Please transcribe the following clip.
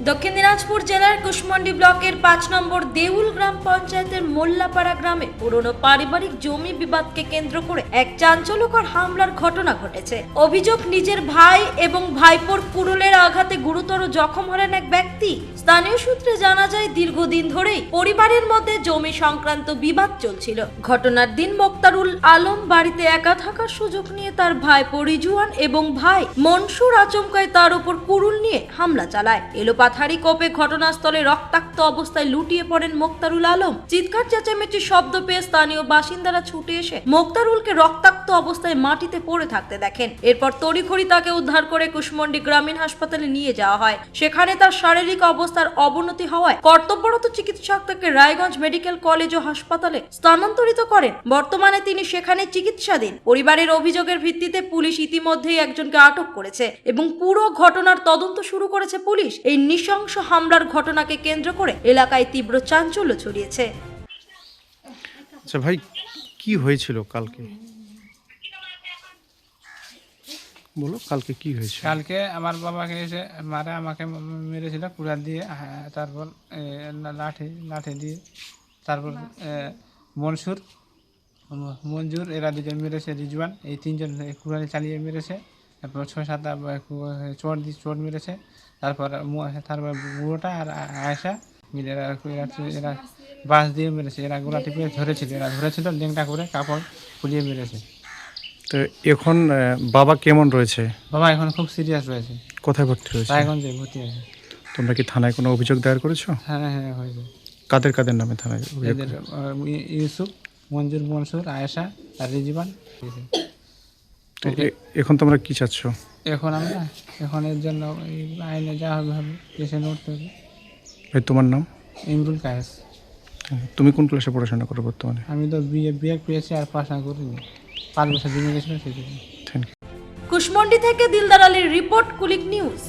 দক্ষিণ দিনাজপুর জেলার কুশমন্ডি ব্লকের ৫ নম্বর দেউল গ্রাম পঞ্চায়েতের মোল্লাপাড়া গ্রামে পুরনো পারিবারিক জমি বিবাদকে কেন্দ্র করে এক চাঞ্চল্যকর হামলার ঘটনা ঘটেছে। অভিযোগ, নিজের ভাই এবং ভাইপোর কুড়ুলের আঘাতে গুরুতর জখম হলেন এক ব্যক্তি। স্থানীয় সূত্রে জানা যায়, দীর্ঘদিন ধরেই পরিবারের মধ্যে জমি সংক্রান্ত বিবাদ চলছিল। ঘটনার দিন মোক্তারুল আলম বাড়িতে একা থাকার সুযোগ নিয়ে তার ভাইপো রিজওয়ান এবং ভাই মনসুর আচমকায় তার উপর কুড়ুল নিয়ে হামলা চালায়। এলোপাথারি কোপে ঘটনাস্থলে রক্তাক্ত অবস্থায় লুটিয়ে পড়েন মোক্তারুল আলম। চিৎকার চেঁচামেচির শব্দ পেয়ে স্থানীয় বাসিন্দারা ছুটে এসে মোক্তারুলকে রক্তাক্ত অবস্থায় মাটিতে পড়ে থাকতে দেখেন। এরপর তড়িঘড়ি তাকে উদ্ধার করে কুশমন্ডি গ্রামীণ হাসপাতালে নিয়ে যাওয়া হয়। সেখানে তার শারীরিক অবস্থার অবনতি হওয়ায় কর্তব্যরত চিকিৎসক তাকে রায়গঞ্জ মেডিকেল কলেজ ও হাসপাতালে স্থানান্তরিত করেন। বর্তমানে তিনি সেখানে চিকিৎসাধীন। পরিবারের অভিযোগের ভিত্তিতে পুলিশ ইতিমধ্যেই একজনকে আটক করেছে এবং পুরো ঘটনার তদন্ত শুরু করেছে পুলিশ। এই নৃশংস হামলার ঘটনাকে কেন্দ্র করে এলাকায় তীব্র চাঞ্চল্য ছড়িয়েছে। আচ্ছা ভাই, কি হয়েছিল কালকে? বলো, কালকে কি হয়েছে? কালকে আমার বাবাকে এসে মারা আমাকে মেরেছিল কুড়াল দিয়ে, তারপর লাঠি দিয়ে, তারপর মঞ্জুর এরা দুজন মেরেছে, রিজওয়ান এই তিনজন কুড়ালি চালিয়ে মেরেছে। তারপর ৬-৭টা চোট মেরেছে। তারপর বুড়োটা আর আয়েশা মিলে এরা বাঁশ দিয়ে মেরেছে। এরা গোলা টিপে ধরেছিল লেংটা করে কাপড় ফুলিয়ে মেরেছে। তো এখন বাবা কেমন রয়েছে? বাবা এখন খুব সিরিয়াস রয়েছে, কোথায় ভর্তি হয়েছে? রায়গঞ্জে ভর্তি আছে। তোমরা কি থানায় কোনো অভিযোগ দায়ের করেছো? হ্যাঁ হয়েছে। কাদের নামে থানায় অভিযোগ? এদের ইউসুফ, মনসুর, আয়েশা আর রিজওয়ান। তো এখন তোমরা কি চাচ্ছ? এখন এর জন্য আইনে যা হবে কেসে লড়তে হবে। ভাই, তোমার নাম? ইমরুল কায়েস। তুমি কোন ক্লাসে পড়াশোনা করো বর্তমানে? আমি তো বিয়ে পেয়েছি আর পড়াশোনা করিনি, 5 বছর জমে গেছিল সেই জন্য। Thank you. কুশমন্ডি থেকে দিলদার আলীর রিপোর্ট, কুলিক নিউজ।